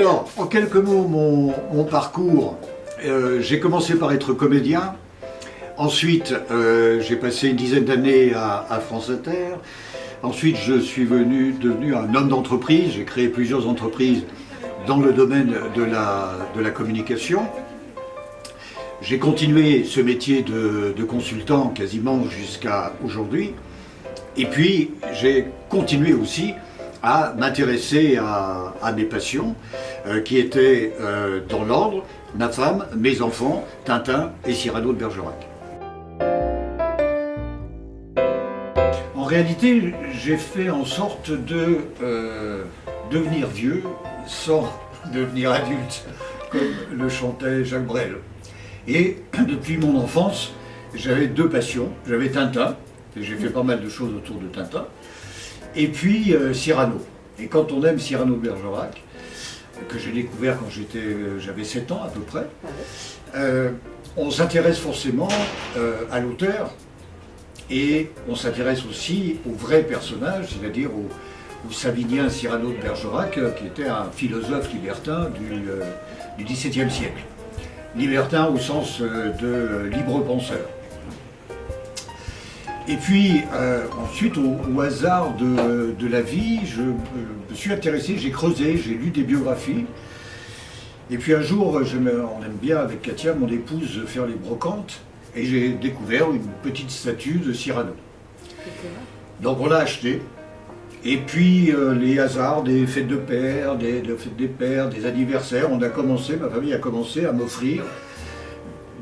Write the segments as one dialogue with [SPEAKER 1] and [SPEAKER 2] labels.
[SPEAKER 1] Alors, en quelques mots, mon parcours, j'ai commencé par être comédien. Ensuite, j'ai passé une dizaine d'années à France Inter. Ensuite, je suis devenu un homme d'entreprise. J'ai créé plusieurs entreprises dans le domaine de la communication. J'ai continué ce métier de consultant quasiment jusqu'à aujourd'hui. Et puis, j'ai continué aussi à m'intéresser à mes passions, qui étaient dans l'ordre, ma femme, mes enfants, Tintin et Cyrano de Bergerac. En réalité, j'ai fait en sorte de devenir vieux sans devenir adulte, comme le chantait Jacques Brel. Et depuis mon enfance, j'avais deux passions. J'avais Tintin, et j'ai fait pas mal de choses autour de Tintin, et puis Cyrano. Et quand on aime Cyrano de Bergerac, que j'ai découvert quand j'avais 7 ans à peu près, on s'intéresse forcément à l'auteur, et on s'intéresse aussi au vrai personnage, c'est-à-dire au Savinien Cyrano de Bergerac, qui était un philosophe libertin du XVIIe siècle. Libertin au sens de libre penseur. Et puis ensuite, au hasard de la vie, je me suis intéressé, j'ai creusé, j'ai lu des biographies. Et puis un jour, on aime bien avec Katia, mon épouse, faire les brocantes, et j'ai découvert une petite statue de Cyrano. Donc on l'a acheté. Et puis les hasards des fêtes de pères, des fêtes des pères, des anniversaires, ma famille a commencé à m'offrir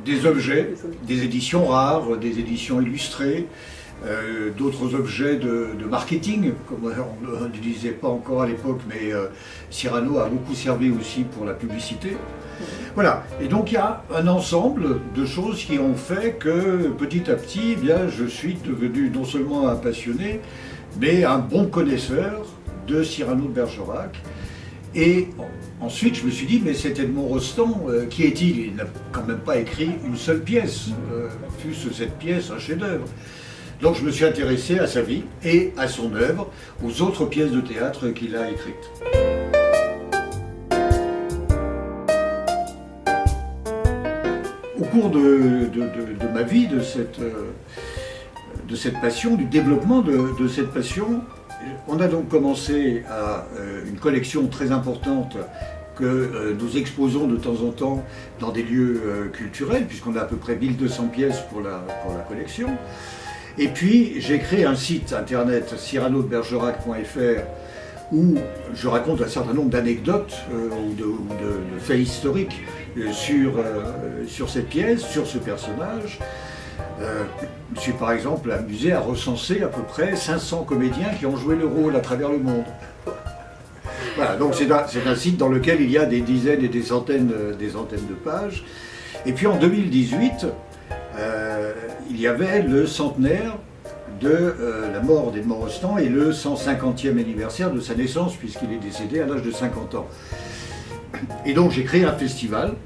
[SPEAKER 1] des objets, des éditions rares, des éditions illustrées, d'autres objets de marketing, comme on ne disait pas encore à l'époque, mais Cyrano a beaucoup servi aussi pour la publicité. Voilà, et donc il y a un ensemble de choses qui ont fait que petit à petit, eh bien, je suis devenu non seulement un passionné, mais un bon connaisseur de Cyrano de Bergerac. Et ensuite, je me suis dit, mais cet Edmond Rostand, qui est-il? Il n'a quand même pas écrit une seule pièce, fût-ce cette pièce un chef-d'œuvre. Donc je me suis intéressé à sa vie et à son œuvre, aux autres pièces de théâtre qu'il a écrites. Au cours de ma vie, de cette passion, du développement de cette passion, on a donc commencé à une collection très importante que nous exposons de temps en temps dans des lieux culturels, puisqu'on a à peu près 1200 pièces pour la collection. Et puis j'ai créé un site internet, cyranodebergerac.fr, où je raconte un certain nombre d'anecdotes ou de faits historiques sur cette pièce, sur ce personnage. Je me suis par exemple amusé à recenser à peu près 500 comédiens qui ont joué le rôle à travers le monde. Voilà, donc c'est un site dans lequel il y a des dizaines et des centaines de pages. Et puis en 2018, il y avait le centenaire de la mort d'Edmond Rostand et le 150e anniversaire de sa naissance, puisqu'il est décédé à l'âge de 50 ans. Et donc j'ai créé un festival.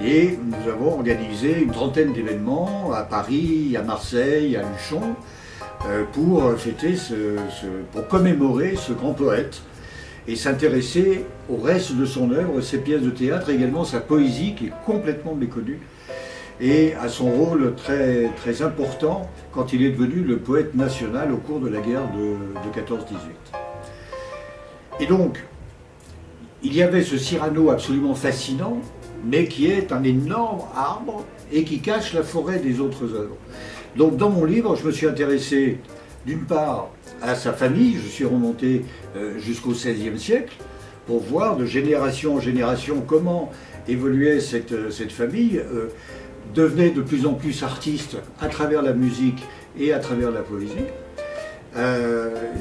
[SPEAKER 1] Et nous avons organisé une trentaine d'événements à Paris, à Marseille, à Luchon, pour fêter, pour commémorer ce grand poète et s'intéresser au reste de son œuvre, ses pièces de théâtre, et également sa poésie qui est complètement méconnue, et à son rôle très, très important quand il est devenu le poète national au cours de la guerre de 14-18. Et donc, il y avait ce Cyrano absolument fascinant, mais qui est un énorme arbre et qui cache la forêt des autres œuvres. Donc dans mon livre, je me suis intéressé d'une part à sa famille, je suis remonté jusqu'au XVIe siècle, pour voir de génération en génération comment évoluait cette famille, devenait de plus en plus artiste à travers la musique et à travers la poésie.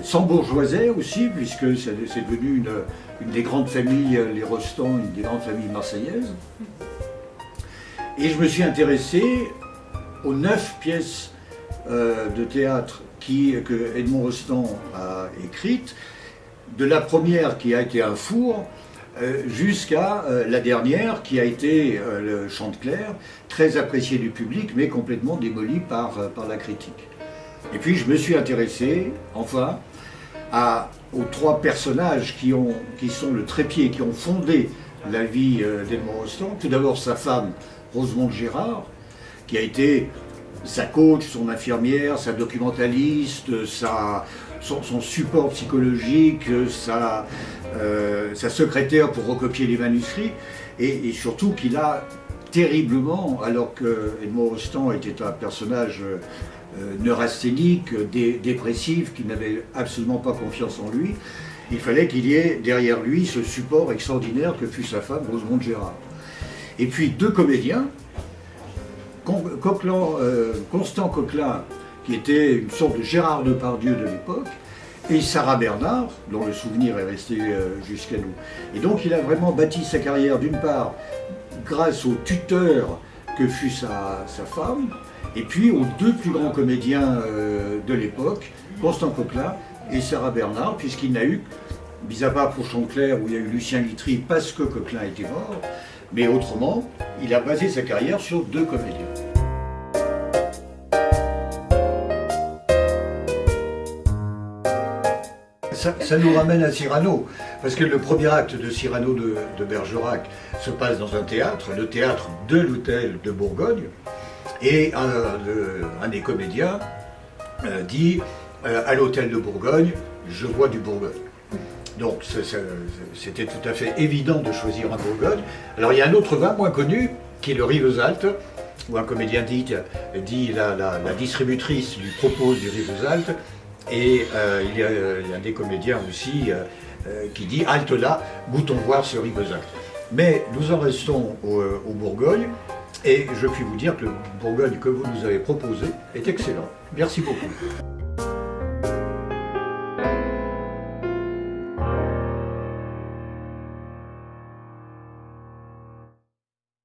[SPEAKER 1] S'embourgeoisait aussi, puisque c'est devenu une des grandes familles, les Rostand, une des grandes familles marseillaises. Et je me suis intéressé aux 9 pièces de théâtre que Edmond Rostand a écrites, de la première qui a été un four, jusqu'à la dernière qui a été le Chanteclair, très apprécié du public, mais complètement démoli par la critique. Et puis je me suis intéressé, enfin, aux 3 personnages qui sont le trépied, qui ont fondé la vie d'Edmond Rostand. Tout d'abord sa femme, Rosemonde Gérard, qui a été sa coach, son infirmière, sa documentaliste, son support psychologique, sa secrétaire pour recopier les manuscrits, et surtout qu'il a terriblement, alors que Edmond Rostand était un personnage neurasthénique, dépressif, qui n'avait absolument pas confiance en lui, il fallait qu'il y ait derrière lui ce support extraordinaire que fut sa femme, Rosemonde Gérard. Et puis deux comédiens, Constant Coquelin, qui était une sorte de Gérard Depardieu de l'époque, et Sarah Bernard, dont le souvenir est resté jusqu'à nous. Et donc il a vraiment bâti sa carrière, d'une part, grâce au tuteur que fut sa femme, et puis aux deux plus grands comédiens de l'époque, Constant Coquelin et Sarah Bernard, puisqu'il n'a eu, mis à part pour Chanclair, où il y a eu Lucien Guitry, parce que Coquelin était mort, mais autrement, il a basé sa carrière sur deux comédiens. Ça nous ramène à Cyrano, parce que le premier acte de Cyrano de Bergerac se passe dans un théâtre, le théâtre de l'Hôtel de Bourgogne, et un des comédiens dit à l'Hôtel de Bourgogne, je vois du Bourgogne. Donc c'était tout à fait évident de choisir un Bourgogne. Alors il y a un autre vin moins connu, qui est le Rivesaltes, où un comédien dit la distributrice lui propose du Rivesaltes, et il y a des comédiens aussi qui dit halte là, goûtons voir ce Rivesaltes. Mais nous en restons au Bourgogne, et je puis vous dire que le Bourgogne que vous nous avez proposé est excellent. Merci beaucoup.